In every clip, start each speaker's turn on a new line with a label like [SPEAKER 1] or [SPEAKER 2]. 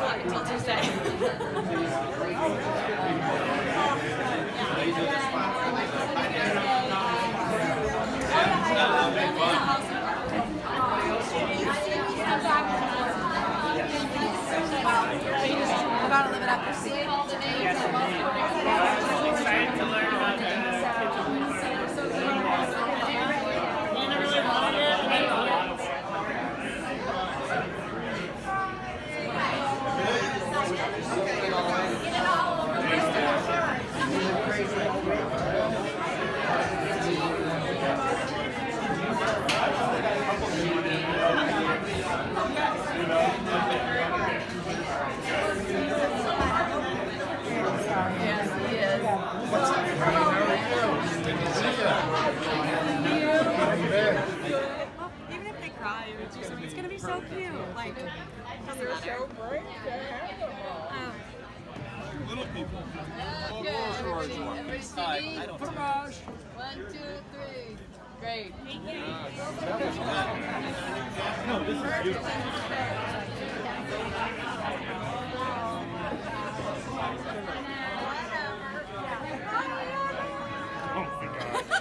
[SPEAKER 1] until Tuesday.
[SPEAKER 2] About to live it up. Seeing all the names.
[SPEAKER 3] Excited to learn about the
[SPEAKER 2] Yes, he is.
[SPEAKER 1] Even if they cry, it's gonna be so cute. Like, doesn't matter.
[SPEAKER 4] Little people.
[SPEAKER 2] Everybody see me? Fromage. 1, 2, 3. Great.
[SPEAKER 4] No, this is beautiful. Oh my God.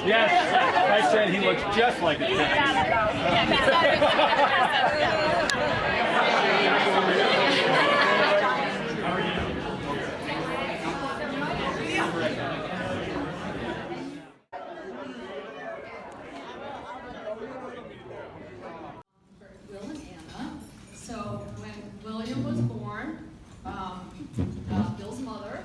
[SPEAKER 4] Yes, I said he looks just like a
[SPEAKER 5] Will and Anna. So when William was born, Bill's mother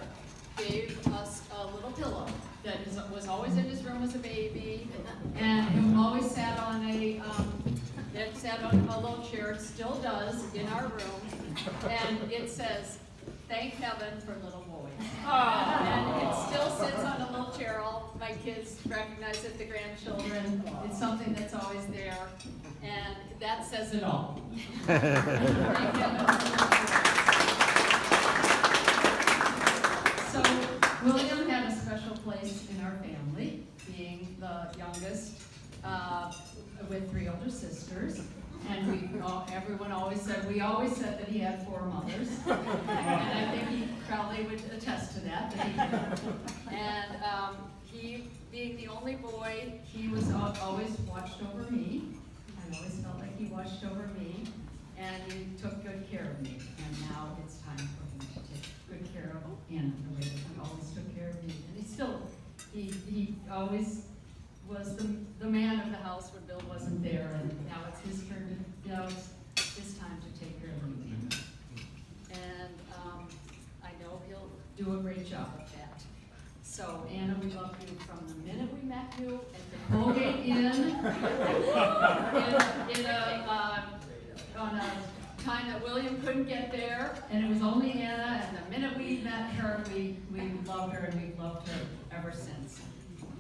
[SPEAKER 5] gave us a little pillow that was always in his room as a baby, and it always sat on a little chair. It still does in our room, and it says, "Thank heaven for little boys." And it still sits on a little chair. All my kids recognize it, the grandchildren. It's something that's always there, and that says it all. Thank heaven. So William had a special place in our family, being the youngest with 3 older sisters. And everyone always said that he had 4 mothers. And I think he probably would attest to that. And he, being the only boy, he was always watched over me. I always felt like he watched over me. And he took good care of me. And now it's time for him to take good care of Anna the way that he always took care of me. And he always was the man of the house when Bill wasn't there, and now it's his turn to, it's his time to take care of me. And I know he'll do a great job at that. So Anna, we love you from the minute we met you at the Colgate Inn, on a time that William couldn't get there, and it was only Anna, and the minute we met her, we loved her, and we've loved her ever since.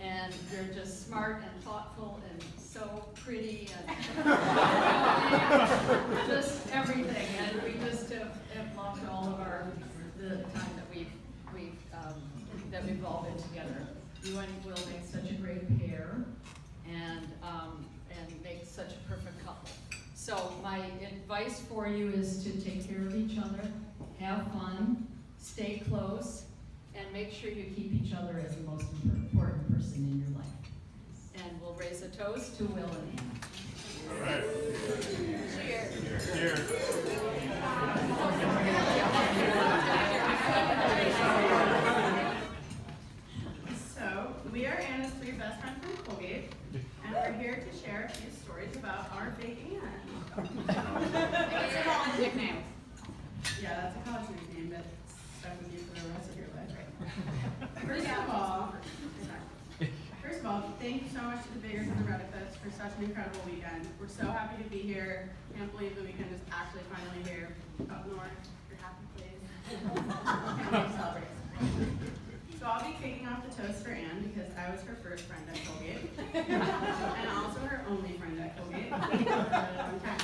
[SPEAKER 5] And you're just smart and thoughtful and so pretty and just everything. And we just have loved all of the time that we've all been together. You and Will make such a great pair, and make such a perfect couple. So my advice for you is to take care of each other, have fun, stay close, and make sure you keep each other as the most important person in your life. And we'll raise a toast to Will and Anna.
[SPEAKER 4] All right.
[SPEAKER 2] Cheers.
[SPEAKER 4] Cheers.
[SPEAKER 1] So, we are Anna's three best friends from Colgate, and we're here to share a few stories about our big Anna.
[SPEAKER 2] It's a college nickname.
[SPEAKER 1] Yeah, that's a college nickname that stuck with you for the rest of your life. First of all, thank you so much to the Biggers and the Redifits for such an incredible weekend. We're so happy to be here. Can't believe the weekend is actually finally here. Up north, your happy place. Can't wait to celebrate. So I'll be kicking off the toast for Anne because I was her first friend at Colgate. And also her only friend at Colgate. For a long time.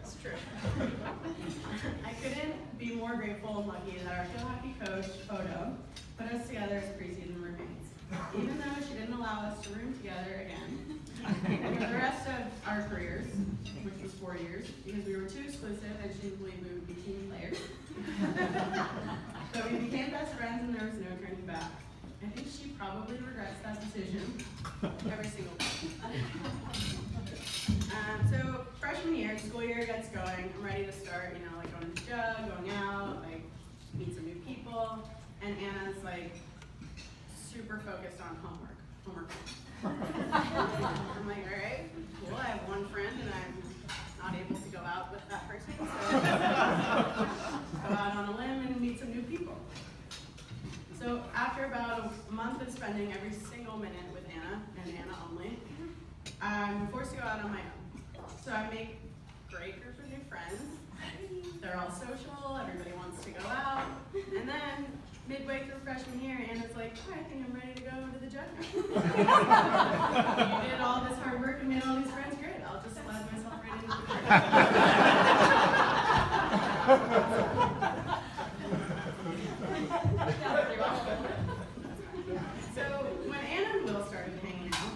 [SPEAKER 1] It's true. I couldn't be more grateful and lucky that our Feel Happy coach, Photo, put us together as preseason roommates. Even though she didn't allow us to room together again for the rest of our careers, which was 4 years, because we were too exclusive and she didn't believe we would be team players. So we became best friends and there was no turning back. I think she probably regrets that decision every single day. So freshman year, school year gets going. I'm ready to start, like going to the jug, going out, like meet some new people. And Anna's like super focused on homework. I'm like, all right, cool. I have one friend and I'm not able to go out with that person. So go out on a limb and meet some new people. So after about a month of spending every single minute with Anna, and Anna only, I'm forced to go out on my own. So I make a great group of new friends. They're all social, everybody wants to go out. And then midway through freshman year, Anna's like, I think I'm ready to go to the jug now. You did all this hard work and made all these friends, great. I'll just slide myself right into the So when Anna and Will started hanging out,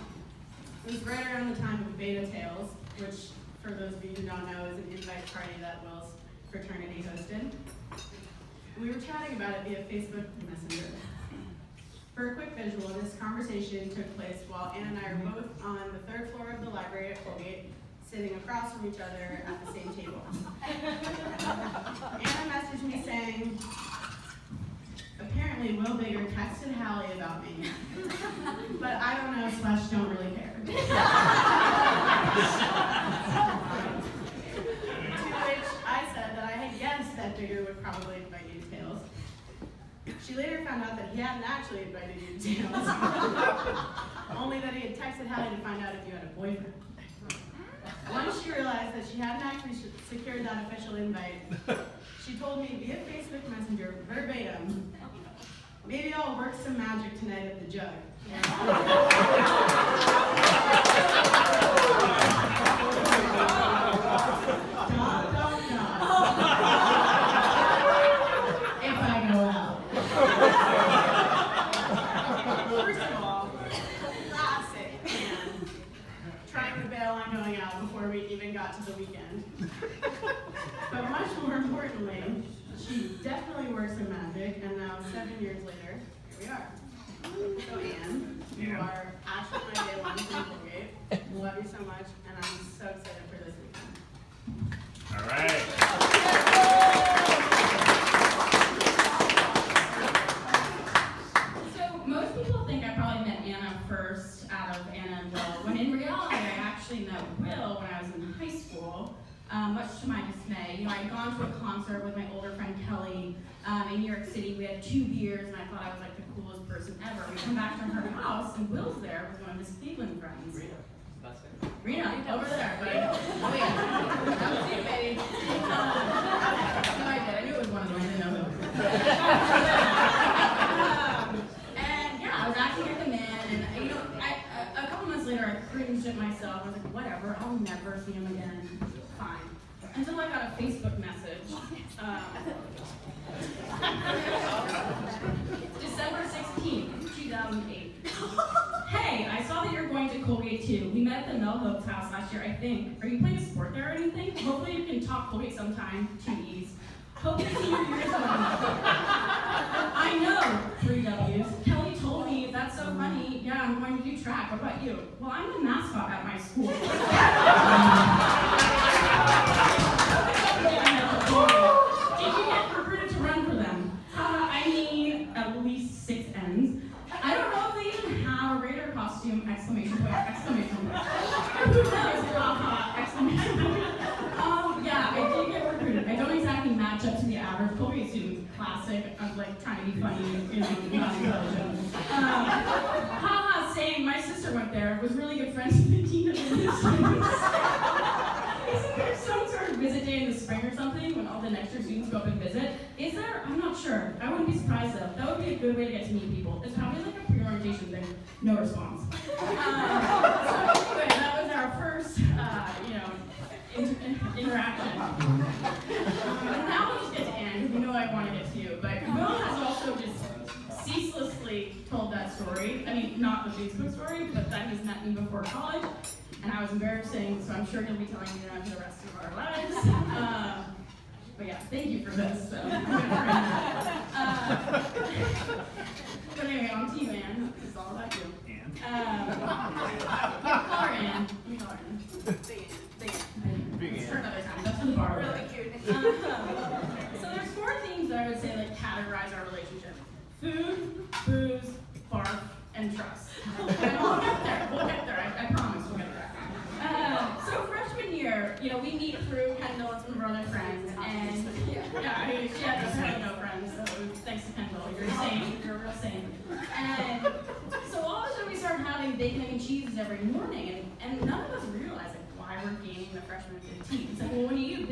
[SPEAKER 1] it was right around the time of Beta Tales, which, for those of you who don't know, is an invite party that Will's fraternity hosted. We were chatting about it via Facebook Messenger. For a quick visual, this conversation took place while Anna and I are both on the third floor of the library at Colgate, sitting across from each other at the same table. Anna messaged me saying, apparently Will Bigger texted Hallie about me, but I don't know / don't really care. To which I said that I had guessed that Bigger would probably invite you to Tales. She later found out that he hadn't actually invited you to Tales, only that he had texted Hallie to find out if you had a boyfriend. Once she realized that she hadn't actually secured that official invite, she told me via Facebook Messenger, verbatim, maybe I'll work some magic tonight at the jug. If I go out. First of all, classic man. Trying to bail on going out before we even got to the weekend. But much more importantly, she definitely works in magic, and now 7 years later, here we are. So Anne, you are actually my day one from Colgate. Love you so much, and I'm so excited for this weekend.
[SPEAKER 4] All right.
[SPEAKER 6] So most people think I probably met Anna first out of Anna and Will, when in reality I actually met Will when I was in high school, much to my dismay. I'd gone to a concert with my older friend Kelly in New York City. We had 2 beers and I thought I was like the coolest person ever. We come back from her house and Will's there with one of his Cleveland friends. Rena, over there. Oh yeah, that was you, baby. No, I did. I knew it was one of them. I didn't know who. And yeah, I was acting like a man, and a couple months later, I cringed at myself. I was like, whatever, I'll never see him again. Fine. Until I got a Facebook message. December 16th, 2008. Hey, I saw that you're going to Colgate too. We met at the Mel Hope's house last year, I think. Are you playing a sport there or anything? Hopefully you can talk Colgate sometime. 2 E's. Hope your senior year is going well. I know, 3 W's. Kelly told me, that's so funny. Yeah, I'm going to do track. What about you? Well, I'm the mascot at my school. Did you get recruited to run for them? I mean, at least 6 N's. I don't know if they even have a Raider costume! Exclamation point! Exclamation point! Who knows? Exclamation point! Yeah, I did get recruited. I don't exactly match up to the average Colgate student. Classic of like trying to be funny, you know, not intelligent. Haha, saying my sister went there, was really good friends with the dean of admissions. Isn't there some sort of visit day in the spring or something when all the next year students go up and visit? Is there? I'm not sure. I wouldn't be surprised though. That would be a good way to get to meet people. It's probably like a pre-orientation thing. No response. So anyway, that was our first, interaction. And now we'll just get to Anne, because we know I want to get to you. But Will has also just ceaselessly told that story. I mean, not the Facebook story, but that he's met me before college. And I was embarrassing, so I'm sure he'll be telling me that for the rest of our lives. But yeah, thank you for this. So I'm gonna but anyway, on to you, Anne. It's all about you. Anne. Call her Anne. You call her Anne. Big Anne. It's for another time. That's for the bar.
[SPEAKER 1] Really cute.
[SPEAKER 6] So there's 4 themes that I would say like categorize our relationship: food, booze, barf, and trust. And we'll get there. We'll get there. I promise we'll get there. So freshman year, you know, we meet through Kendall and some of our other friends, and yeah, she had apparently no friends, so thanks to Kendall, you're a saint, you're a real saint. And so all of a sudden we started having bacon, egg, and cheese every morning, and none of us realized like why we're gaining the freshman 15. It's like, well, when you eat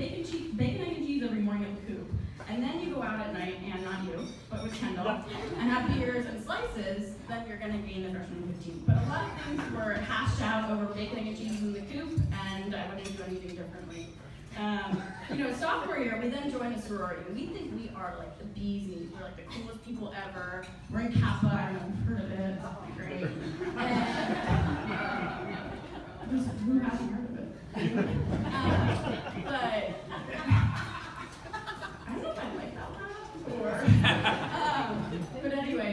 [SPEAKER 6] bacon, egg, and cheese every morning at the coop, and then you go out at night, and not you, but with Kendall, and have beers and slices, then you're gonna gain the freshman 15. But a lot of things were hashed out over bacon, egg, and cheese in the coop, and I wouldn't do anything differently. Sophomore year, we then joined a sorority, and we think we are like the bee's knees. We're like the coolest people ever. We're in Kappa, I don't know if you've heard of it, it's great. And, who hasn't heard of it? But I don't know if I like that one, but anyway,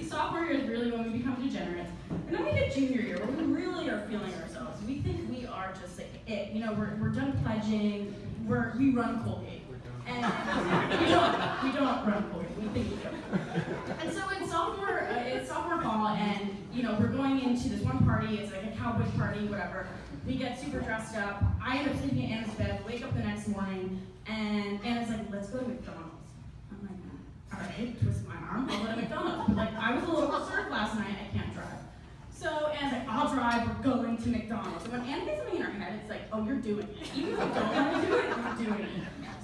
[SPEAKER 6] sophomore year is really when we become degenerates. And then we get junior year, where we really are feeling ourselves. We think we are just like it. You know, we're done pledging, we run Colgate. And we don't run Colgate, we think we do. And so it's sophomore fall, and you know, we're going into this one party, it's like a cowboy party, whatever. We get super dressed up. I end up sleeping in Anna's bed, wake up the next morning, and Anna's like, let's go to McDonald's. I'm like, all right, twist my arm, I'll go to McDonald's. But like, I was a little served last night, I can't drive. So Anna's like, I'll drive, we're going to McDonald's. So when Anna gets something in her head, it's like, oh, you're doing it. Even if you don't want to do it, you're doing it.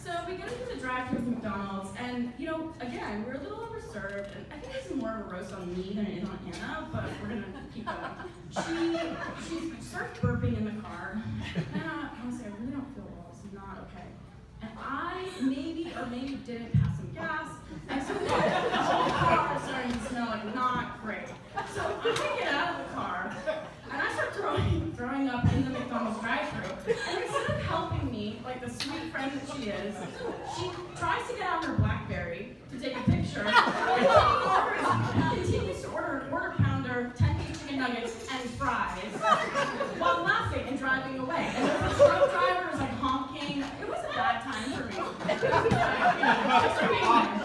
[SPEAKER 6] So we get into the drive-thru of McDonald's, and you know, again, we're a little overserved, and I think this is more of a roast on me than it is on Anna, but we're gonna keep going. She starts burping in the car, and honestly, I really don't feel well, it's not okay. And I maybe didn't pass some gas, and so the whole car is starting to smell like not great. So I get out of the car, and I start throwing up in the McDonald's drive-thru. And instead of helping me, like the sweet friend that she is, she tries to get out her BlackBerry to take a picture, and continues to order an order pounder, 10-piece chicken nuggets, and fries, while laughing and driving away. And the truck driver is like honking. It was a bad time for me.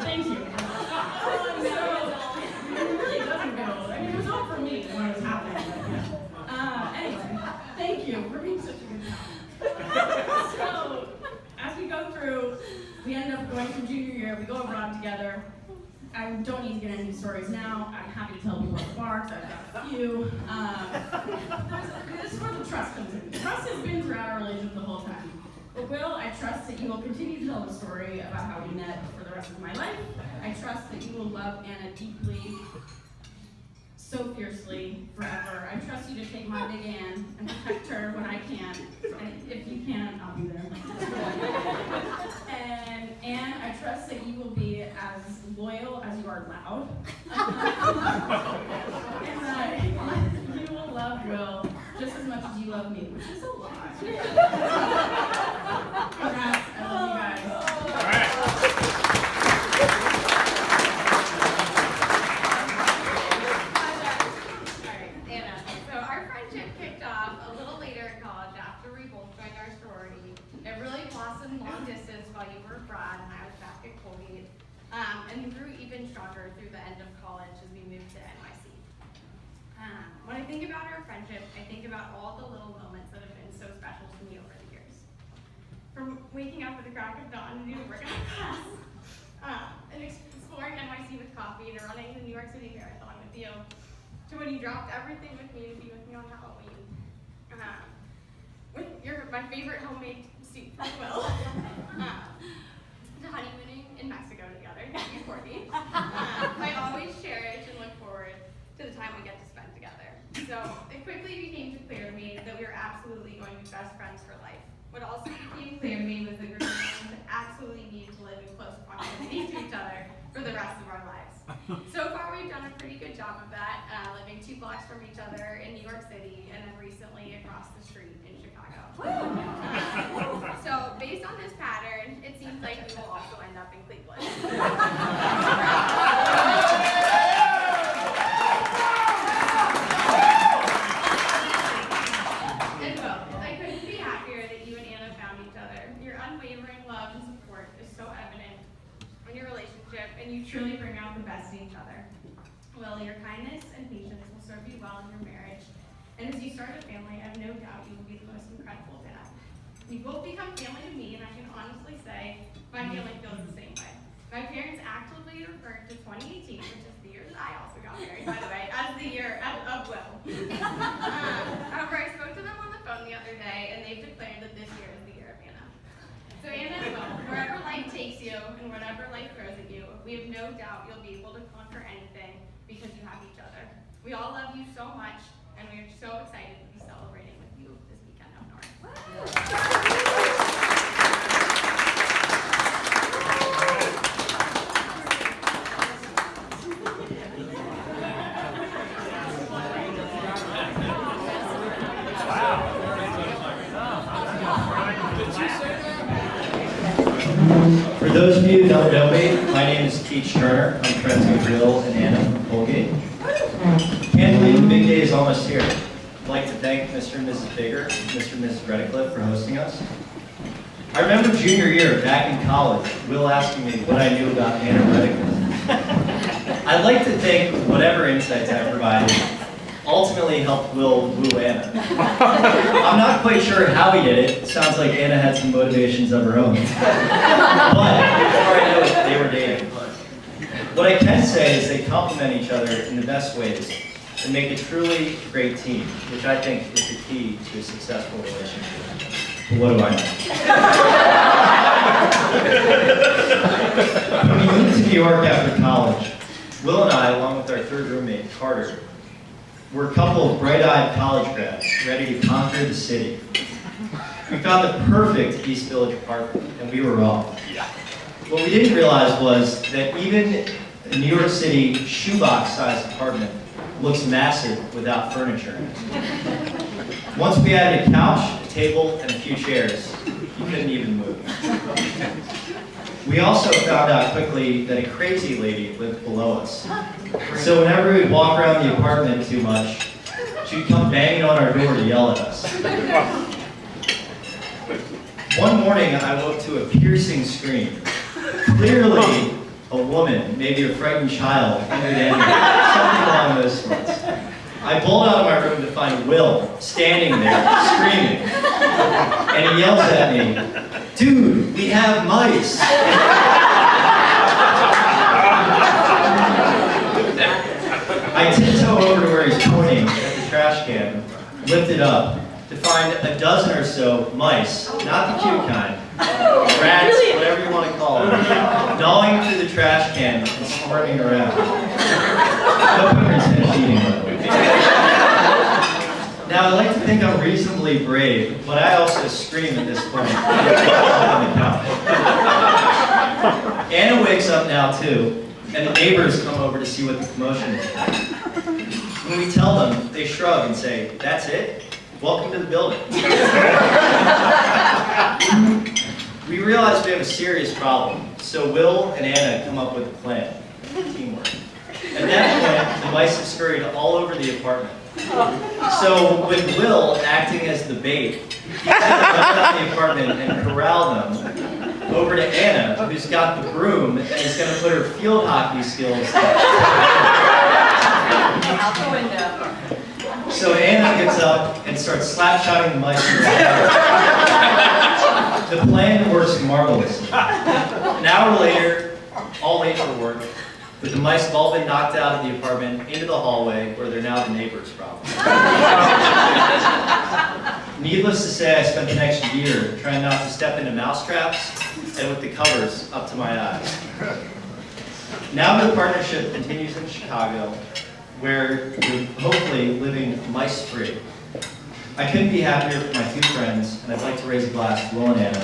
[SPEAKER 6] Thank you. It really doesn't get old. I mean, it was all for me when it was happening. Anyway, thank you for being such a good time. So, as we go through, we end up going through junior year, we go abroad together. I don't need to get into stories now. I'm happy to tell people at the bar, because I've got a few. This is where the trust comes in. Trust has been throughout our relationship the whole time. But Will, I trust that you will continue to tell the story about how we met for the rest of my life. I trust that you will love Anna deeply, so fiercely, forever. I trust you to take my big Ann and protect her when I can. And if you can, I'll be there. And Anne, I trust that you will be as loyal as you are loud. And that you will love Will just as much as you love me, which is a lot. Congrats, I love you guys.
[SPEAKER 4] All right.
[SPEAKER 6] stronger through the end of college as we moved to NYC. When I think about our friendship, I think about all the little moments that have been so special to me over the years. From waking up at the crack of dawn to do workout class, and exploring NYC with coffee, and running the New York City Marathon with you, to when you dropped everything with me to be with me on Halloween. With my favorite homemade soup from Will. To honeymooning in Mexico together, you Courtney. I always cherish and look forward to the time we get to spend together. So it quickly became clear to me that we were absolutely going to be best friends for life. What also became clear to me was that we were going to absolutely need to live in close proximity to each other for the rest of our lives. So far, we've done a pretty good job of that, living 2 blocks from each other in New York City, and then recently across the street in Chicago. So based on this pattern, it seems like we will also end up in Cleveland. And well, I couldn't be happier that you and Anna found each other. Your unwavering love and support is so evident in your relationship, and you truly bring out the best in each other. Well, your kindness and patience will serve you well in your marriage, and as you start a family, I have no doubt you will be the most incredible dad. You both become family to me, and I can honestly say my family feels the same way. My parents actively referred to 2018, which is the year that I also got married, by the way, as the year of Will. However, I spoke to them on the phone the other day, and they've declared that this year is the year of Anna. So Anna and Will, wherever life takes you and whatever life throws at you, we have no doubt you'll be able to conquer anything because you have each other. We all love you so much, and we are so excited to be celebrating with you this weekend up north.
[SPEAKER 7] For those of you who don't know me, my name is Keach Turner. I'm friends with Will and Anna from Colgate. Can't believe the big day is almost here. I'd like to thank Mr. and Mrs. Bigger, Mr. and Mrs. Redcliffe for hosting us. I remember junior year back in college, Will asking me what I knew about Anna Redcliffe. I'd like to think whatever insights I provided ultimately helped Will woo Anna. I'm not quite sure how he did it. Sounds like Anna had some motivations of her own. But before I know it, they were dating. What I can say is they complement each other in the best ways and make a truly great team, which I think is the key to a successful relationship. But what do I know? When we moved to New York after college, Will and I, along with our third roommate, Carter, were a couple of bright-eyed college grads ready to conquer the city. We found the perfect East Village apartment, and we were off. What we didn't realize was that even a New York City shoebox-sized apartment looks massive without furniture. Once we added a couch, a table, and a few chairs, you couldn't even move. We also found out quickly that a crazy lady lived below us. So whenever we'd walk around the apartment too much, she'd come banging on our door to yell at us. One morning, I woke to a piercing scream. Clearly, a woman, maybe a frightened child, something along those lines. I pulled out of my room to find Will standing there, screaming. And he yells at me, "Dude, we have mice!" I tiptoe over to where he's pointing at the trash can, lift it up, to find a dozen or so mice, not the cute kind, rats, whatever you want to call them, gnawing through the trash can and squirming around. No pepper's finished eating, by the way. Now, I like to think I'm reasonably brave, but I also scream at this point on the couch. Anna wakes up now too, and the neighbors come over to see what the commotion is. When we tell them, they shrug and say, "That's it? Welcome to the building." We realize we have a serious problem, so Will and Anna come up with a plan. Teamwork. At that point, the mice have scurried all over the apartment. So with Will acting as the bait, he sent them around the apartment and corralled them over to Anna, who's got the broom and is going to put her field hockey skills
[SPEAKER 2] Out the window.
[SPEAKER 7] So Anna gets up and starts slap-shotting the mice. The plan works marvelously. An hour later, all late for work, with the mice have all been knocked out of the apartment into the hallway, where they're now the neighbors' problem. Needless to say, I spent the next year trying not to step into mouse traps and with the covers up to my eyes. Now the partnership continues in Chicago, where you're hopefully living mice-free. I couldn't be happier for my two friends, and I'd like to raise a glass to Will and Anna.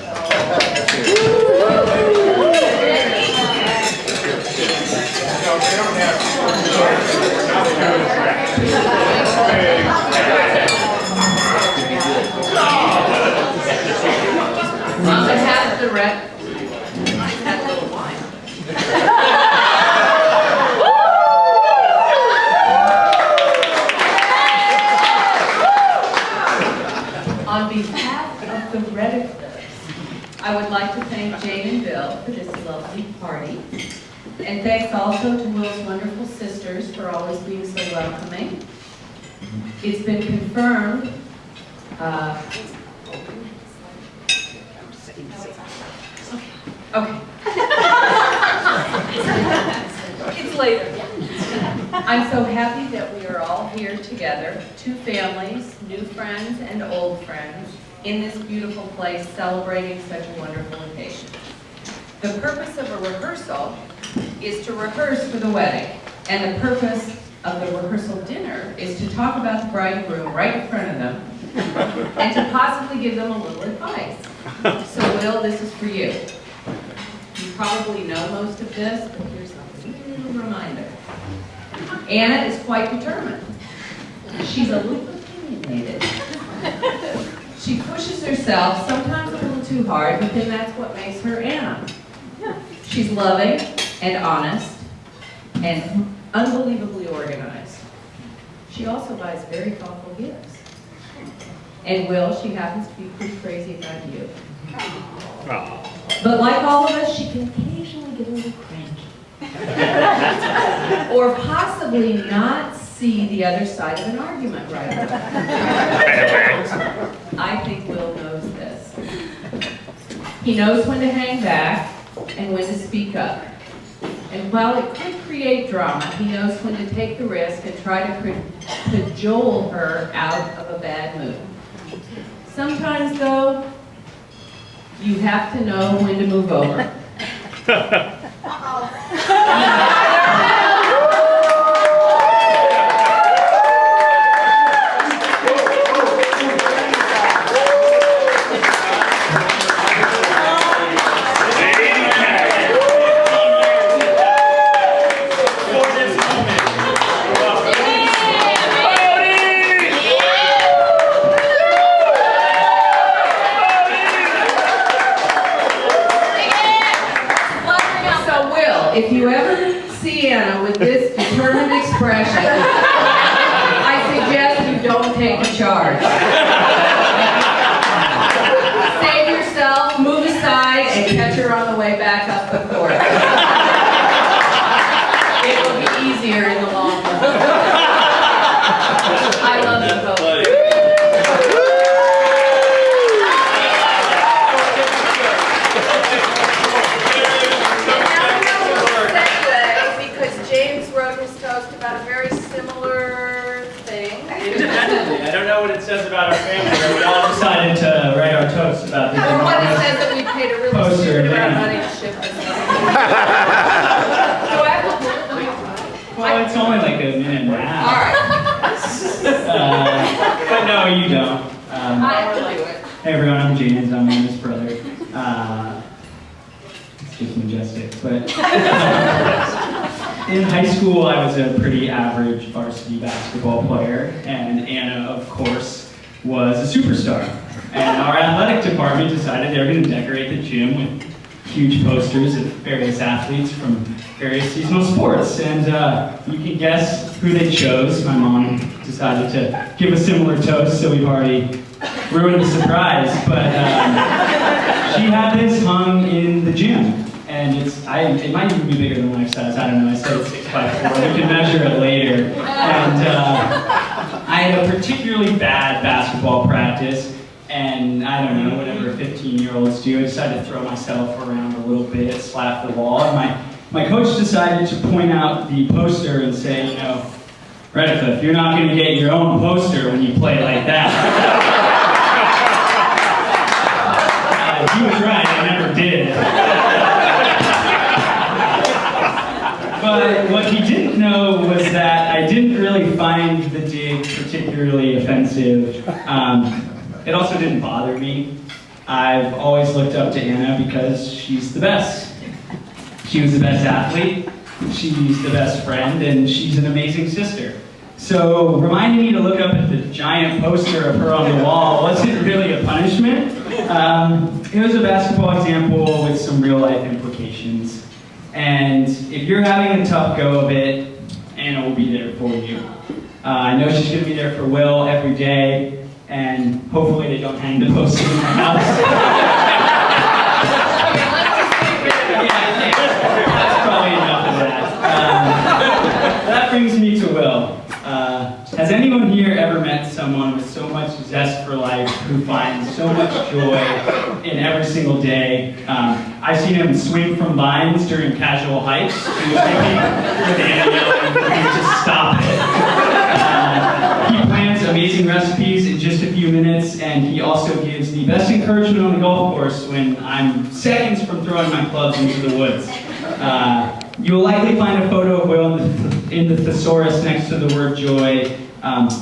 [SPEAKER 5] Mom had the red. Had a little wine. On behalf of the Rehearsal, I would like to thank Jane and Bill for this lovely party. And thanks also to Will's wonderful sisters for always being so welcoming. It's been confirmed. Okay. It's later. I'm so happy that we are all here together, two families, new friends and old friends, in this beautiful place celebrating such a wonderful occasion. The purpose of a rehearsal is to rehearse for the wedding, and the purpose of the rehearsal dinner is to talk about the bride and groom right in front of them and to possibly give them a little advice. So Will, this is for you. You probably know most of this, but here's a little reminder. Anna is quite determined. She's a little opinionated. She pushes herself, sometimes a little too hard, but then that's what makes her Anna. She's loving and honest and unbelievably organized. She also buys very thoughtful gifts. And Will, she happens to be pretty crazy about you. But like all of us, she can occasionally get a little cranky. Or possibly not see the other side of an argument right away. I think Will knows this. He knows when to hang back and when to speak up. And while it could create drama, he knows when to take the risk and try to cajole her out of a bad mood. Sometimes, though, you have to know when to move over. If you ever see Anna with this determined expression, I suggest you don't take a charge. Save yourself, move aside, and catch her on the way back up the court. It will be easier in the long run. I love you both.
[SPEAKER 4] About our family, where we all decided to write our toast about the
[SPEAKER 5] Or what it says that we paid a really stupid amount of money to ship this.
[SPEAKER 4] Well, it's only like a minute and a half.
[SPEAKER 5] All right.
[SPEAKER 4] But no, you don't.
[SPEAKER 5] I have to do it.
[SPEAKER 4] Hey everyone, I'm James. I'm Anna's brother. It's just majestic. But in high school, I was a pretty average varsity basketball player, and Anna, of course, was a superstar. And our athletic department decided they were going to decorate the gym with huge posters of various athletes from various seasonal sports. And you can guess who they chose. My mom decided to give a similar toast, so we've already ruined the surprise. But She had this hung in the gym, and it might even be bigger than life size. I don't know. I said it's 6x4. We can measure it later. And I had a particularly bad basketball practice, and I don't know, whatever 15-year-olds do. I decided to throw myself around a little bit, slap the ball, and my coach decided to point out the poster and say, you know, Redcliffe, you're not going to get your own poster when you play like that. He was right, I never did. But what he didn't know was that I didn't really find the dig particularly offensive. It also didn't bother me. I've always looked up to Anna because she's the best. She was the best athlete, she's the best friend, and she's an amazing sister. So reminding me to look up at the giant poster of her on the wall wasn't really a punishment. It was a basketball example with some real life implications. And if you're having a tough go of it, Anna will be there for you. I know she's going to be there for Will every day, and hopefully they don't hang the poster in my house. That's probably enough of that. That brings me to Will. Has anyone here ever met someone with so much zest for life who finds so much joy in every single day? I've seen him swing from vines during casual hikes in the picnic with Anna yelling for him to stop it. He plans amazing recipes in just a few minutes, and he also gives the best encouragement on the golf course when I'm seconds from throwing my clubs into the woods. You will likely find a photo of Will in the thesaurus next to the word joy,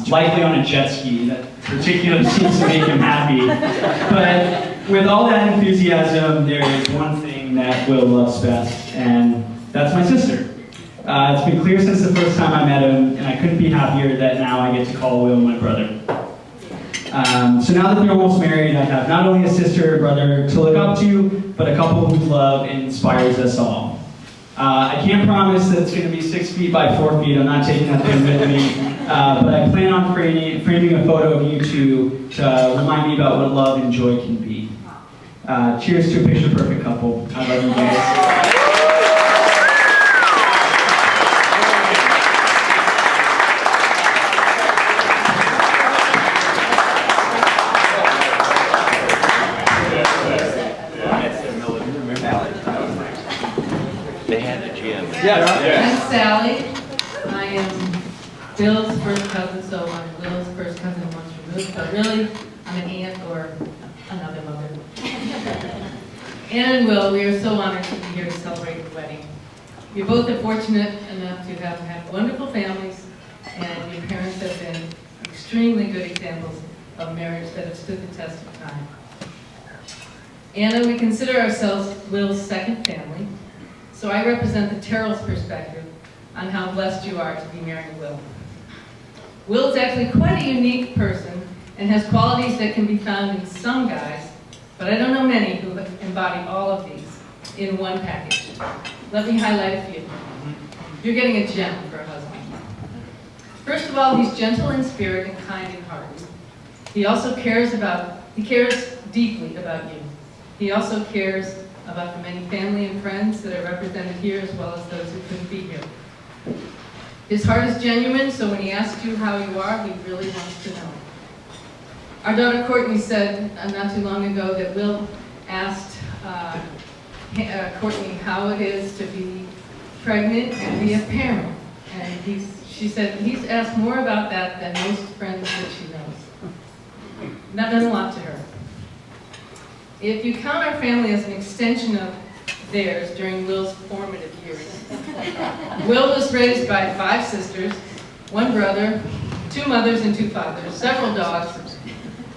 [SPEAKER 4] likely on a jet ski. That particularly seems to make him happy. But with all that enthusiasm, there is one thing that Will loves best, and that's my sister. It's been clear since the first time I met him, and I couldn't be happier that now I get to call Will my brother. So now that we're almost married, I have not only a sister or brother to look up to, but a couple whose love inspires us all. I can't promise that it's going to be 6 feet by 4 feet. I'm not taking that thing with me. But I plan on framing a photo of you two to remind me about what love and joy can be. Cheers to a picture-perfect couple. I love you guys.
[SPEAKER 5] I'm Sally. I am Bill's first cousin, so I'm Will's first cousin once removed, but really, I'm an aunt or another mother. Anna and Will, we are so honored to be here to celebrate your wedding. You both are fortunate enough to have had wonderful families, and your parents have been extremely good examples of marriage that have stood the test of time. Anna, we consider ourselves Will's second family. So I represent the Terrell's perspective on how blessed you are to be marrying Will. Will's actually quite a unique person and has qualities that can be found in some guys, but I don't know many who embody all of these in one package. Let me highlight a few. You're getting a gem for a husband. First of all, he's gentle in spirit and kind in heart. He cares deeply about you. He also cares about the many family and friends that are represented here, as well as those who couldn't be here. His heart is genuine, so when he asks you how you are, he really wants to know. Our daughter Courtney said not too long ago that Will asked Courtney how it is to be pregnant and be a parent. And she said he's asked more about that than most friends that she knows. That meant a lot to her. If you count our family as an extension of theirs during Will's formative years, Will was raised by 5 sisters, 1 brother, 2 mothers and 2 fathers, several dogs,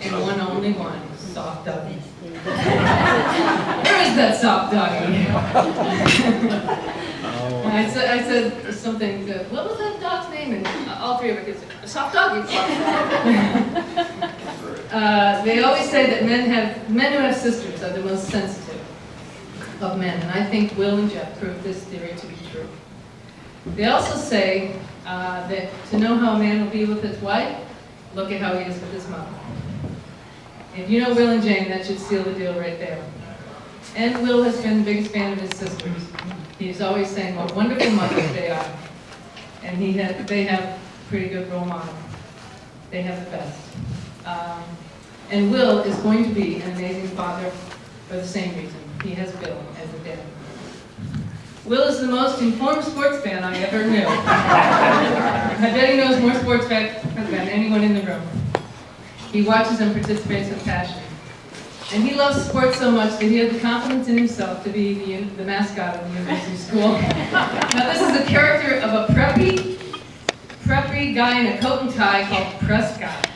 [SPEAKER 5] and only one soft doggy. Where is that soft doggy? I said something, what was that dog's name? And all 3 of us said, soft doggy. They always say that men who have sisters are the most sensitive of men, and I think Will and Jeff prove this theory to be true. They also say that to know how a man will be with his wife, look at how he is with his mother.
[SPEAKER 8] If you know Will and Jane, that should seal the deal right there. And Will has been the biggest fan of his sisters. He's always saying what wonderful mothers they are. And they have pretty good role model. They have the best. And Will is going to be an amazing father for the same reason. He has Bill as a dad. Will is the most informed sports fan I ever knew. I bet he knows more sports facts than anyone in the room. He watches and participates with passion. And he loves sports so much that he has the confidence in himself to be the mascot of the university school. Now this is the character of a preppy guy in a coat and tie called Prescott.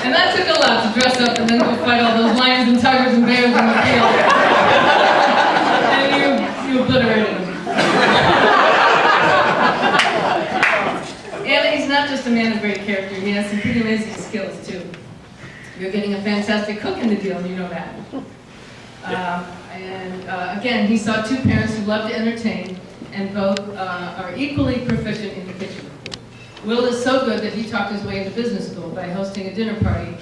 [SPEAKER 8] And that took a lot to dress up and then go fight all those lions and tigers and bears in the field. And you obliterated him. And he's not just a man of great character, he has some pretty amazing skills too. You're getting a fantastic cook in the deal, and you know that. Again, he saw two parents who love to entertain, and both are equally proficient in the kitchen. Will is so good that he talked his way into business school by hosting a dinner party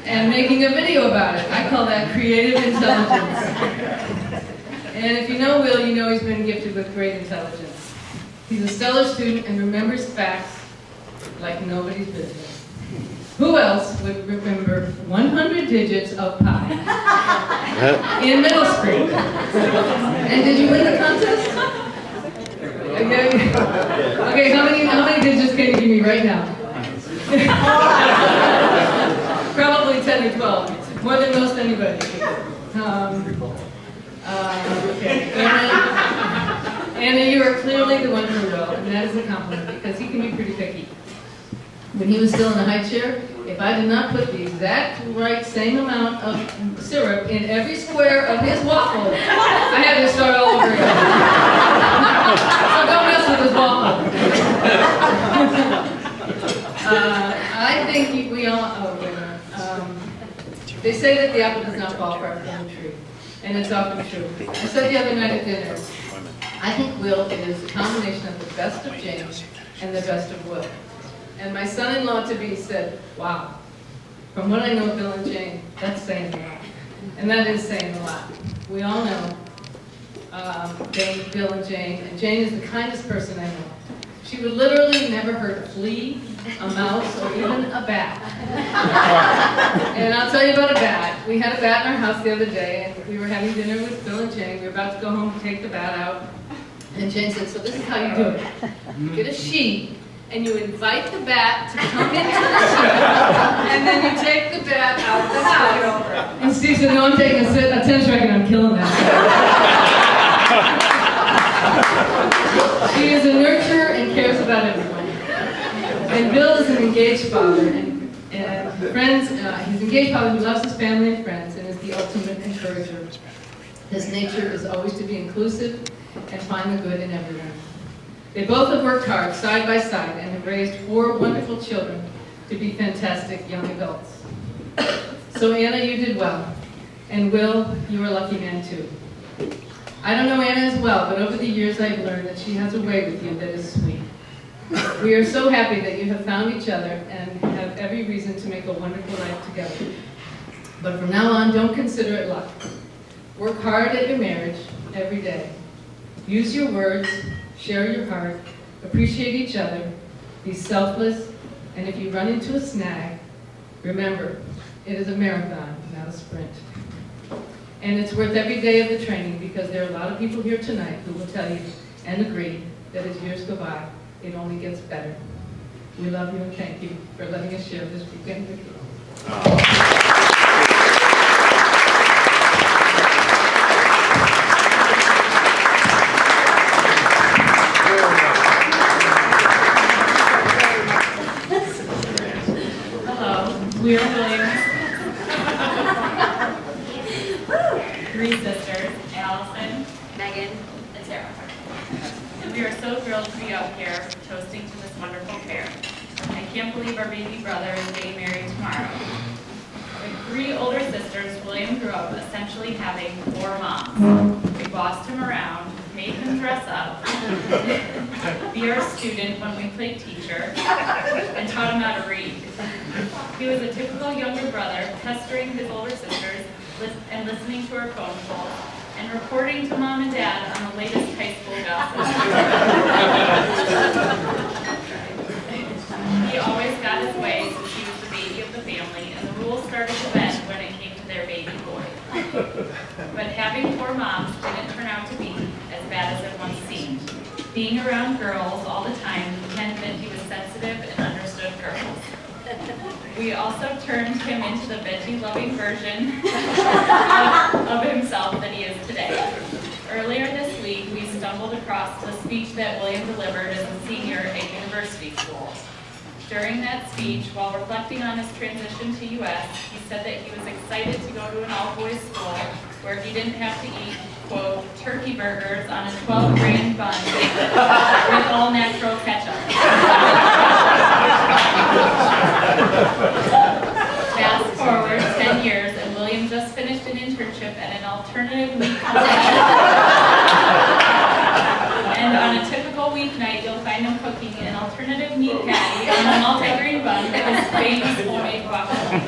[SPEAKER 8] and making a video about it. I call that creative intelligence. And if you know Will, you know he's been gifted with great intelligence. He's a stellar student and remembers facts like nobody's business. Who else would remember 100 digits of pi in middle school? And did you win the contest? Okay, how many digits can you give me right now? Probably 10 or 12. More than most anybody. Okay. Anna, you are clearly the one for Will, and that is a compliment because he can be pretty picky. When he was still in the high chair, if I did not put the exact right same amount of syrup in every square of his waffle, I had to start all over again. So don't mess with his waffle. I think we all, they say that the apple does not fall far from the tree, and it's often true. I said the other night at dinner, I think Will is a combination of the best of James and the best of Will. And my son-in-law-to-be said, wow, from what I know of Bill and Jane, that's saying a lot. And that is saying a lot. We all know Bill and Jane is the kindest person I know. She would literally never hurt a flea, a mouse, or even a bat. And I'll tell you about a bat. We had a bat in our house the other day, and we were having dinner with Bill and Jane. We were about to go home to take the bat out. And Jane said, so this is how you do it. You get a sheet, and you invite the bat to come into the sheet, and then you take the bat out of the house. And Steve said, no, I'm taking a 10 strike and I'm killing that. She is a nurturer and cares about everyone. And Bill is an engaged father, and friends, he's an engaged father who loves his family and friends and is the ultimate encourager. His nature is always to be inclusive and find the good in everyone. They both have worked hard, side by side, and have raised 4 wonderful children to be fantastic young adults. So Anna, you did well. And Will, you are a lucky man too. I don't know Anna as well, but over the years I've learned that she has a way with you that is sweet. We are so happy that you have found each other and have every reason to make a wonderful life together. But from now on, don't consider it luck. Work hard at your marriage every day. Use your words, share your heart, appreciate each other, be selfless, and if you run into a snag, remember, it is a marathon, not a sprint. And it's worth every day of the training because there are a lot of people here tonight who will tell you and agree that as years go by, it only gets better. We love you and thank you for letting us share this weekend with you.
[SPEAKER 6] We are Williams. 3 sisters, Allison, Megan, and Sarah. And we are so thrilled to be up here toasting to this wonderful pair. I can't believe our baby brother is getting married tomorrow. With 3 older sisters, William grew up essentially having 4 moms. We bossed him around, made him dress up, be our student when we played teacher, and taught him how to read.
[SPEAKER 9] He was a typical younger brother, pestering his older sisters and listening to our phone calls, and reporting to mom and dad on the latest high school gossip. He always got his way since he was the baby of the family, and the rules started to bend when it came to their baby boy. But having 4 moms didn't turn out to be as bad as it once seemed. Being around girls all the time meant that he was sensitive and understood girls. We also turned him into the veggie-loving version of himself that he is today. Earlier this week, we stumbled across the speech that William delivered as a senior at university school. During that speech, while reflecting on his transition to US, he said that he was excited to go to an all-boys school where he didn't have to eat, quote, turkey burgers on a 12-grain bun with all natural ketchup. Fast forward 10 years, and William just finished an internship at an alternative meat company. And on a typical weeknight, you'll find him cooking an alternative meat patty on a multi-grain bun with his famous homemade guacamole.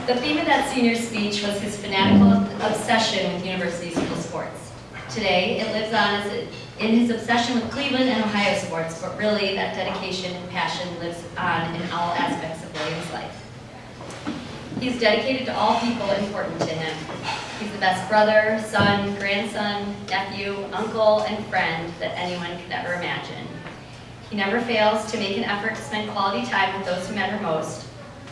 [SPEAKER 10] The theme of that senior speech was his fanatical obsession with university school sports. Today, it lives on in his obsession with Cleveland and Ohio sports, but really that dedication and passion lives on in all aspects of William's life. He's dedicated to all people important to him. He's the best brother, son, grandson, nephew, uncle, and friend that anyone could ever imagine. He never fails to make an effort to spend quality time with those who matter most.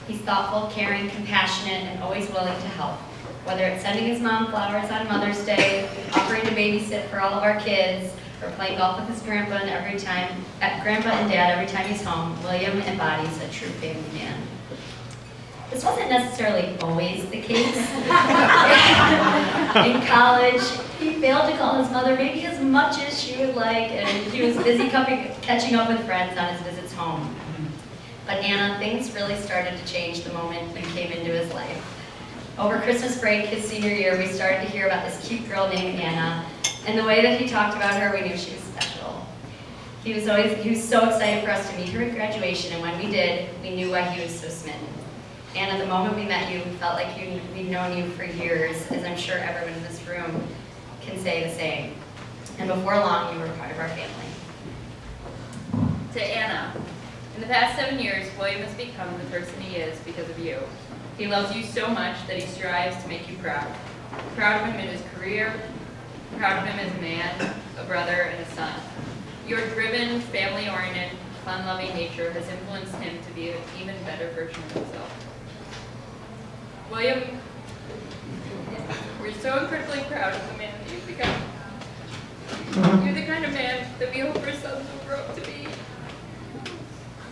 [SPEAKER 10] He's thoughtful, caring, compassionate, and always willing to help. Whether it's sending his mom flowers on Mother's Day, offering to babysit for all of our kids, or playing golf with his grandpa and dad every time he's home, William embodies a true family man. This wasn't necessarily always the case. In college, he failed to call his mother maybe as much as she would like, and he was busy catching up with friends on his visits home. But Anna, things really started to change the moment you came into his life. Over Christmas break, his senior year, we started to hear about this cute girl named Anna, and the way that he talked about her, we knew she was special. He was so excited for us to meet her at graduation, and when we did, we knew why he was so smitten. Anna, the moment we met you, we felt like we'd known you for years, as I'm sure everyone in this room can say the same. And before long, you were part of our family.
[SPEAKER 9] To Anna, in the past 7 years, William has become the person he is because of you. He loves you so much that he strives to make you proud. Proud of him in his career, proud of him as a man, a brother, and a son. Your driven, family-oriented, fun-loving nature has influenced him to be an even better version of himself. William, we're so incredibly proud of the man that you've become. You're the kind of man that we hope our sons will grow up to be.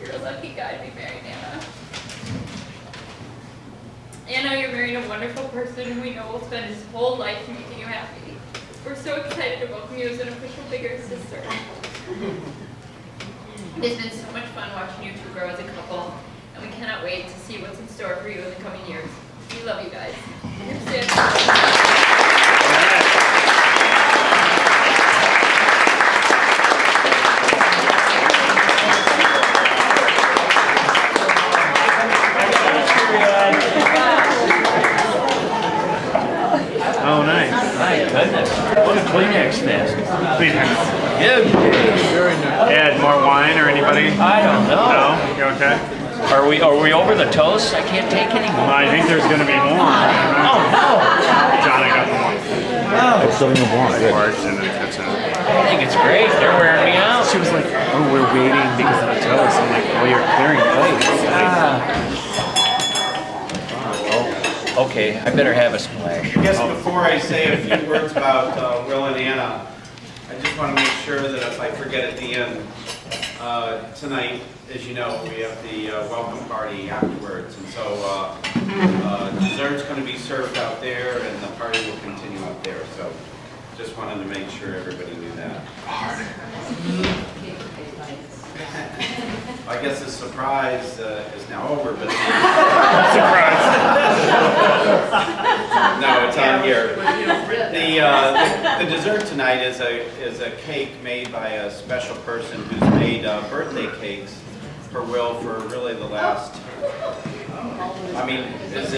[SPEAKER 9] You're a lucky guy to be married, Anna. Anna, you're marrying a wonderful person who we know will spend his whole life making you happy. We're so excited to welcome you as an official bigger sister. It's been so much fun watching you two grow as a couple, and we cannot wait to see what's in store for you in the coming years. We love you guys. Here's Sid.
[SPEAKER 3] Oh, nice.
[SPEAKER 7] My goodness. What a Kleenex fest. Good.
[SPEAKER 3] Very nice. Ed, more wine or anybody?
[SPEAKER 7] I don't know.
[SPEAKER 3] No? You okay?
[SPEAKER 7] Are we over the toast? I can't take any more.
[SPEAKER 3] I think there's going to be more.
[SPEAKER 7] Oh, no.
[SPEAKER 3] Johnny got the one.
[SPEAKER 7] Oh.
[SPEAKER 11] It's something of one.
[SPEAKER 3] March and then it's
[SPEAKER 7] I think it's great. They're wearing me out.
[SPEAKER 11] She was like, oh, we're waiting because of the toast. I'm like, well, you're clearing plates.
[SPEAKER 7] Okay, I better have a splash.
[SPEAKER 12] I guess before I say a few words about Will and Anna, I just want to make sure that if I forget at the end, tonight, as you know, we have the welcome party afterwards. And so dessert's going to be served out there and the party will continue up there. So just wanted to make sure everybody knew that. I guess the surprise is now over, but no, it's on here. The dessert tonight is a cake made by a special person who's made birthday cakes for Will for really the last, his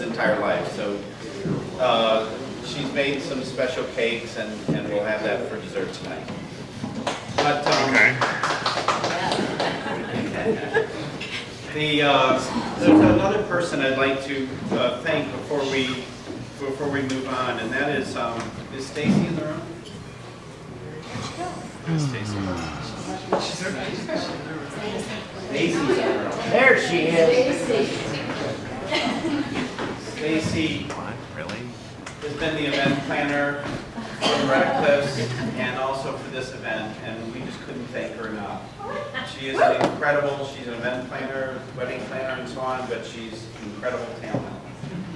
[SPEAKER 12] entire life. So she's made some special cakes, and we'll have that for dessert tonight. But there's another person I'd like to thank before we move on, and that is Stacy in the room? Stacy.
[SPEAKER 7] There she is.
[SPEAKER 12] Stacy has been the event planner for Red Cliffs and also for this event, and we just couldn't thank her enough. She is incredible. She's an event planner, wedding planner, and so on, but she's incredible talent.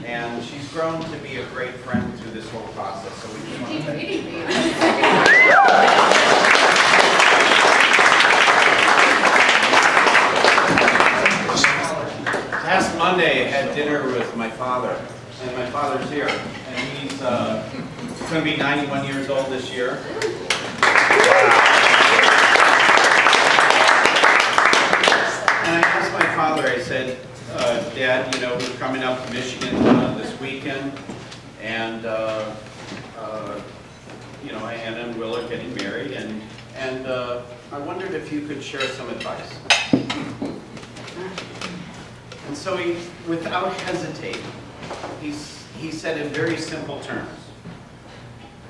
[SPEAKER 12] And she's grown to be a great friend through this whole process. So we just want to thank you. Last Monday, I had dinner with my father, and my father's here, and he's going to be 91 years old this year. And I asked my father, I said, Dad, we're coming up to Michigan this weekend, and Anna and Will are getting married, and I wondered if you could share some advice. And so he, without hesitating, he said in very simple terms,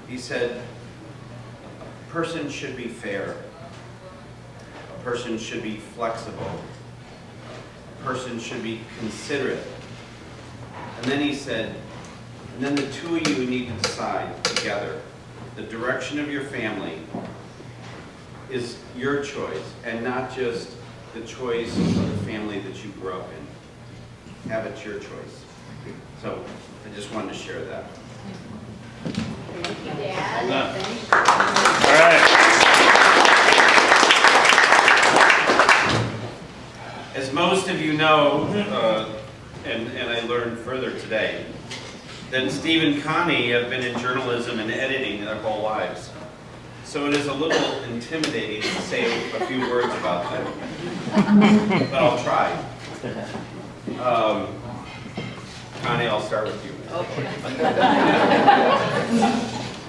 [SPEAKER 12] he said, a person should be fair, a person should be flexible, a person should be considerate. And then he said, and then the two of you need to decide together the direction of your family is your choice and not just the choice of the family that you grew up in. Have it your choice. So I just wanted to share that.
[SPEAKER 10] Thank you, Dad.
[SPEAKER 3] All right.
[SPEAKER 12] As most of you know, and I learned further today, that Steve and Connie have been in journalism and editing their whole lives. So it is a little intimidating to say a few words about them. But I'll try. Connie, I'll start with you.
[SPEAKER 2] Okay.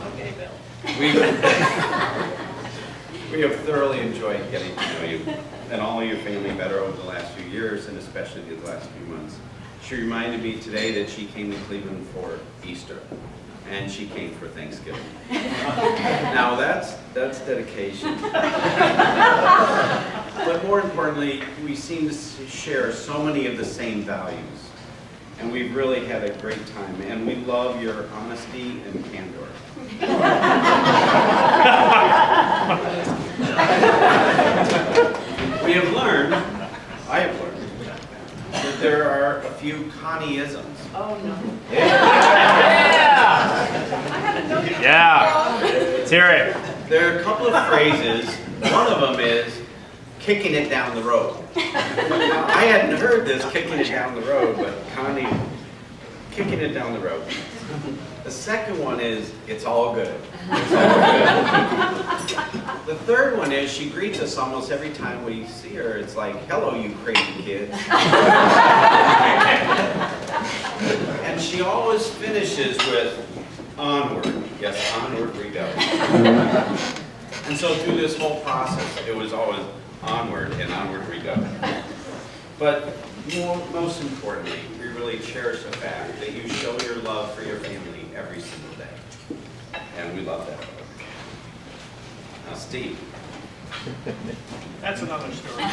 [SPEAKER 2] Okay, Bill.
[SPEAKER 12] We have thoroughly enjoyed getting to know you and all of your family better over the last few years, and especially the last few months. She reminded me today that she came to Cleveland for Easter, and she came for Thanksgiving. Now that's dedication. But more importantly, we seem to share so many of the same values. And we've really had a great time. And we love your honesty and candor. We have learned, I have learned, that there are a few Connie-isms.
[SPEAKER 2] Oh, no.
[SPEAKER 3] Yeah. Let's hear it.
[SPEAKER 12] There are a couple of phrases. One of them is kicking it down the road. Now, I hadn't heard this, kicking it down the road, but Connie, kicking it down the road. The second one is, it's all good. It's all good. The third one is, she greets us almost every time we see her. It's like, hello, you crazy kids. And she always finishes with, onward. Yes, onward we go. And so through this whole process, it was always onward and onward we go. But most importantly, we really cherish the fact that you show your love for your family every single day. And we love that. Now, Steve.
[SPEAKER 13] That's another story.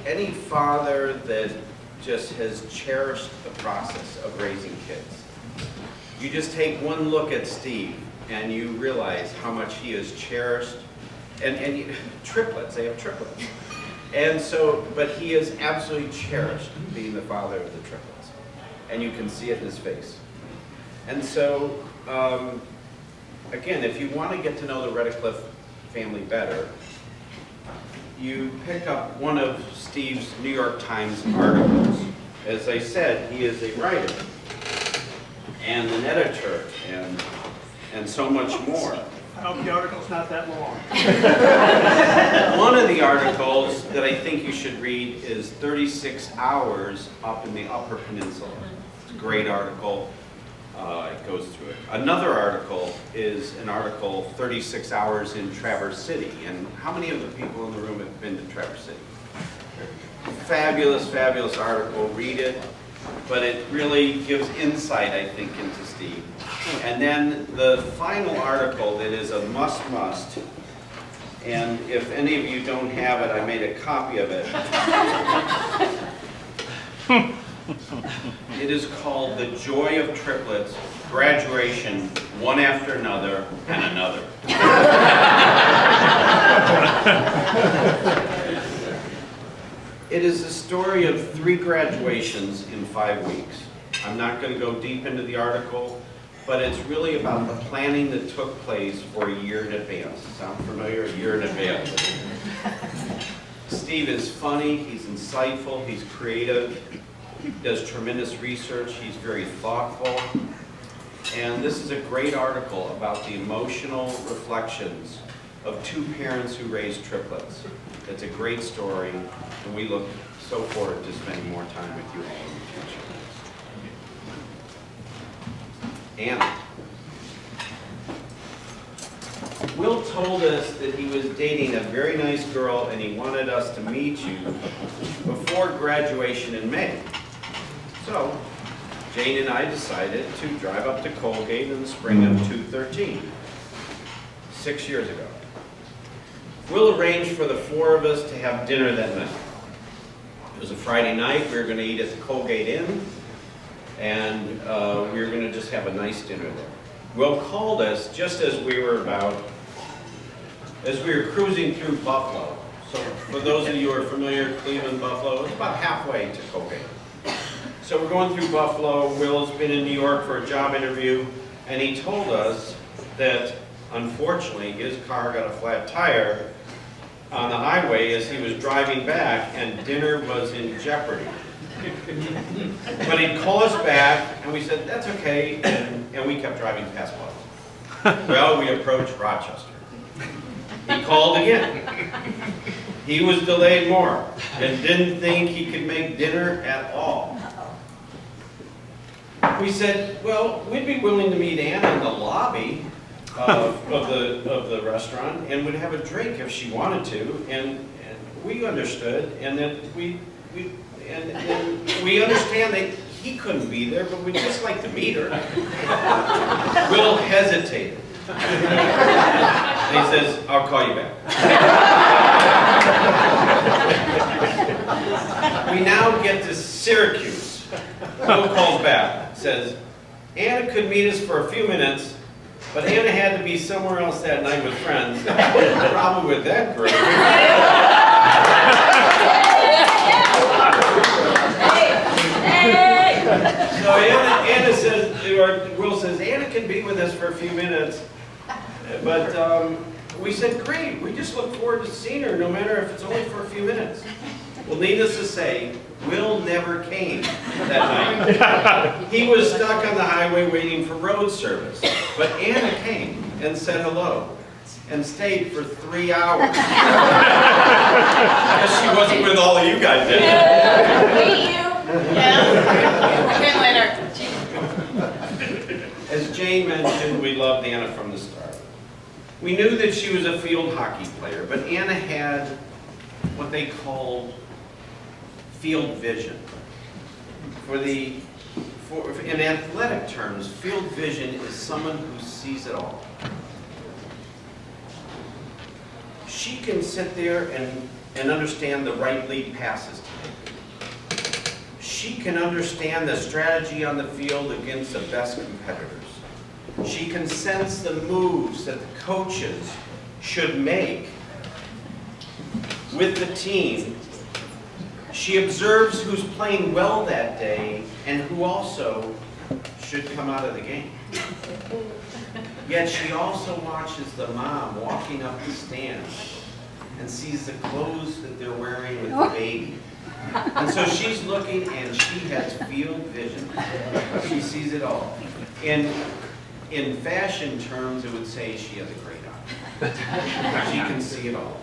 [SPEAKER 12] Any father that just has cherished the process of raising kids, you just take one look at Steve and you realize how much he has cherished, and triplets, they have triplets. And so, but he is absolutely cherished being the father of the triplets. And you can see it in his face. And so, again, if you want to get to know the Redcliffe family better, you pick up one of Steve's New York Times articles. As I said, he is a writer and an editor and so much more.
[SPEAKER 13] I hope the article's not that long.
[SPEAKER 12] One of the articles that I think you should read is 36 Hours Up in the Upper Peninsula. It's a great article. It goes through it. Another article is an article, 36 Hours in Traverse City. And how many of the people in the room have been to Traverse City? Fabulous, fabulous article. Read it. But it really gives insight, I think, into Steve. And then the final article that is a must, and if any of you don't have it, I made a copy of it. It is called The Joy of Triplets, Graduation, One After Another, and Another. It is the story of 3 graduations in 5 weeks. I'm not going to go deep into the article, but it's really about the planning that took place for a year in advance. Sound familiar? A year in advance. Steve is funny, he's insightful, he's creative, does tremendous research, he's very thoughtful. And this is a great article about the emotional reflections of 2 parents who raised triplets. It's a great story, and we look so forward to spending more time with you all in the future. Anna. Will told us that he was dating a very nice girl and he wanted us to meet you before graduation in May. So, Jane and I decided to drive up to Colgate in the spring of 2013, 6 years ago. Will arranged for the 4 of us to have dinner that night. It was a Friday night. We were going to eat at the Colgate Inn, and we were going to just have a nice dinner there. Will called us just as we were cruising through Buffalo. So for those of you who are familiar, Cleveland, Buffalo, it's about halfway to Colgate. So we're going through Buffalo. Will's been in New York for a job interview, and he told us that unfortunately his car got a flat tire on the highway as he was driving back, and dinner was in jeopardy. But he'd call us back, and we said, that's okay, and we kept driving past Buffalo. Well, we approached Rochester. He called again. He was delayed more, and didn't think he could make dinner at all. We said, well, we'd be willing to meet Anna in the lobby of the restaurant and would have a drink if she wanted to, and we understood, and then we understand that he couldn't be there, but we'd just like to meet her. Will hesitated. And he says, I'll call you back. We now get to Syracuse. Will calls back, says, Anna could meet us for a few minutes, but Anna had to be somewhere else that night with friends, probably with that group. So Anna says, or Will says, Anna can be with us for a few minutes, but we said, great, we just look forward to seeing her, no matter if it's only for a few minutes. Well, needless to say, Will never came that night. He was stuck on the highway waiting for road service. But Anna came and said hello and stayed for 3 hours. Guess she wasn't with all of you guys then.
[SPEAKER 2] Meet you. Yeah. Again later.
[SPEAKER 12] As Jane mentioned, we loved Anna from the start. We knew that she was a field hockey player, but Anna had what they called field vision. In athletic terms, field vision is someone who sees it all. She can sit there and understand the right lead passes to make. She can understand the strategy on the field against the best competitors. She can sense the moves that the coaches should make with the team. She observes who's playing well that day and who also should come out of the game. Yet she also watches the mom walking up the stands and sees the clothes that they're wearing with the baby. And so she's looking and she has field vision. She sees it all. In fashion terms, it would say she has a great eye. She can see it all.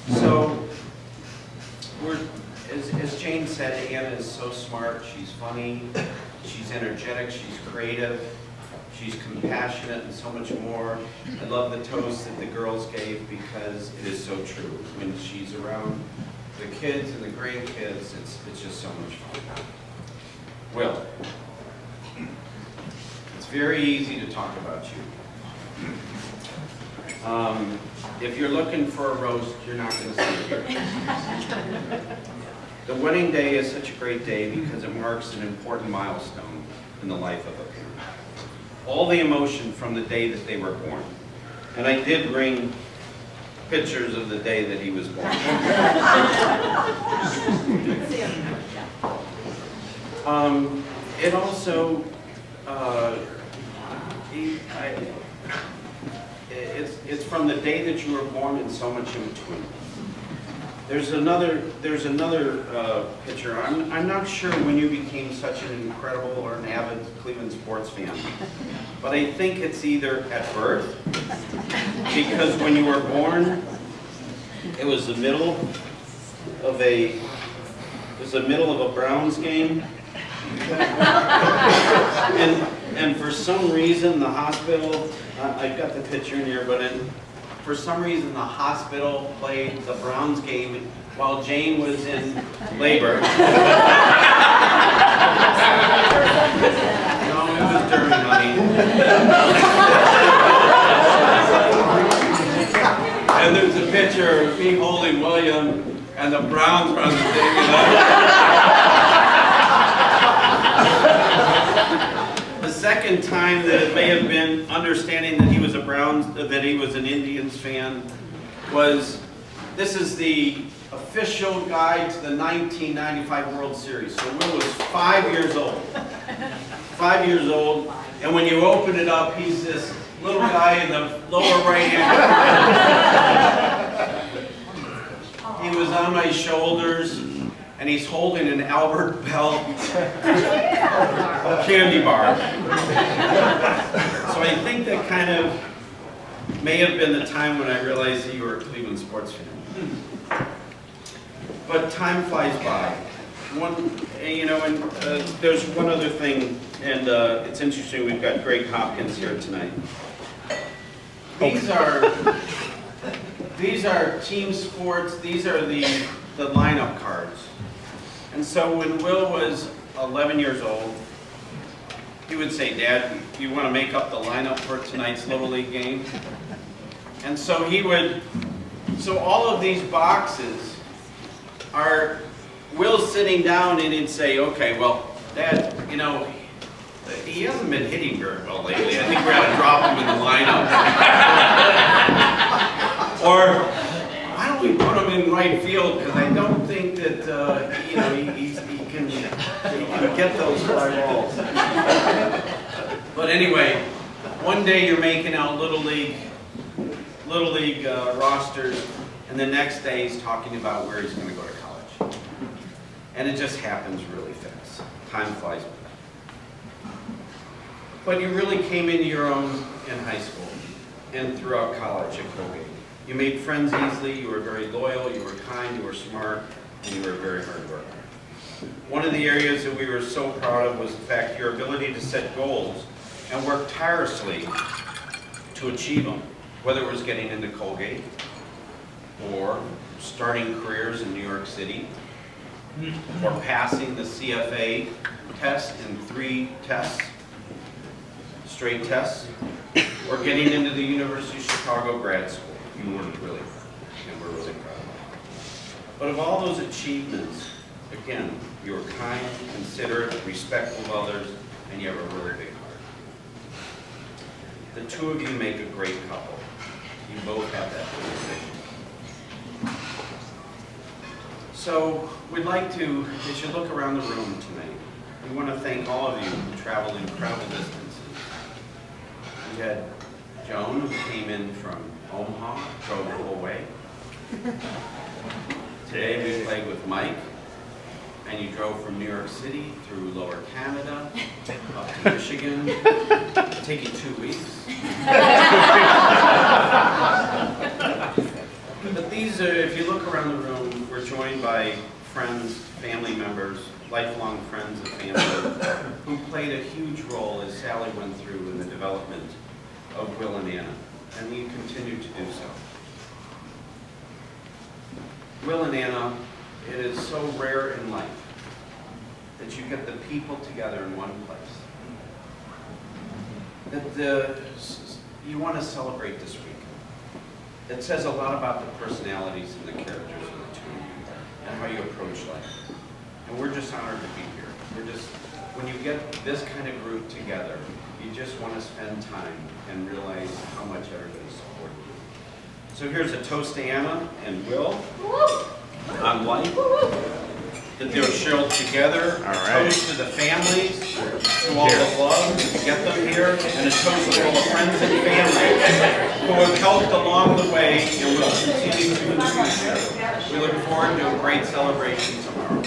[SPEAKER 12] So, as Jane said, Anna is so smart, she's funny, she's energetic, she's creative, she's compassionate, and so much more. I love the toast that the girls gave because it is so true. When she's around the kids and the grandkids, it's just so much fun. Will, it's very easy to talk about you. If you're looking for a roast, you're not going to see it here. The wedding day is such a great day because it marks an important milestone in the life of a parent. All the emotion from the day that they were born. And I did bring pictures of the day that he was born. It also, it's from the day that you were born and so much in between. There's another picture. I'm not sure when you became such an incredible or an avid Cleveland sports fan, but I think it's either at birth, because when you were born, it was the middle of a Browns game, and for some reason the hospital. I've got the picture in here, but for some reason the hospital played the Browns game while Jane was in labor. No, it was during, honey. And there's a picture of me holding William and the Browns run the thing. The second time that it may have been understanding that he was that he was an Indians fan this is the official guide to the 1995 World Series. So Will was 5 years old. 5 years old, and when you open it up, he's this little guy in the lower right hand corner. He was on my shoulders, and he's holding an Albert Bell candy bar. So I think that kind of may have been the time when I realized that you were a Cleveland sports fan. But time flies by. There's one other thing, and it's interesting. We've got Greg Hopkins here tonight. These are team sports. These are the lineup cards. And so when Will was 11 years old, he would say, "Dad, you want to make up the lineup for tonight's Little League game?" And so so all of these boxes are Will sitting down, and he'd say, "Okay, well, Dad, he hasn't been hitting very well lately. I think we're going to drop him in the lineup." Or, "Why don't we put him in right field, because I don't think that he can get those fly balls." But anyway, one day you're making out Little League rosters, and the next day he's talking about where he's going to go to college. And it just happens really fast. Time flies by. But you really came into your own in high school and throughout college at Colgate. You made friends easily, you were very loyal, you were kind, you were smart, and you were a very hard worker. One of the areas that we were so proud of was the fact your ability to set goals and work tirelessly to achieve them, whether it was getting into Colgate or starting careers in New York City, or passing the CFA test in 3 tests, straight tests, or getting into the University of Chicago grad school. You worked really hard, and we're really proud of that. But of all those achievements, again, you were kind, considerate, respectful of others, and you have a really big heart. The two of you make a great couple. You both have that position. So we'd like to, as you look around the room tonight, we want to thank all of you who traveled incredible distances You had Joan, who came in from Omaha, drove the whole way. Today we played with Mike, and you drove from New York City through Lower Canada, up to Michigan. It'll take you 2 weeks. But these are, if you look around the room, we're joined by friends, family members, lifelong friends and family, who played a huge role as Sally went through in the development of Will and Anna, and you continue to do so. Will and Anna, it is so rare in life that you get the people together in one place. That you want to celebrate this week. It says a lot about the personalities and the characters of the two of you and how you approach life. And we're just honored to be here. When you get this kind of group together, you just want to spend time and realize how much everybody's supporting you. So here's a toast to Anna and Will on life, that they were shared together.
[SPEAKER 3] All right.
[SPEAKER 12] A toast to the families, to all the love to get them here, and a toast to all the friends and family who have helped along the way and will continue to in the future. We look forward to a great celebration tomorrow.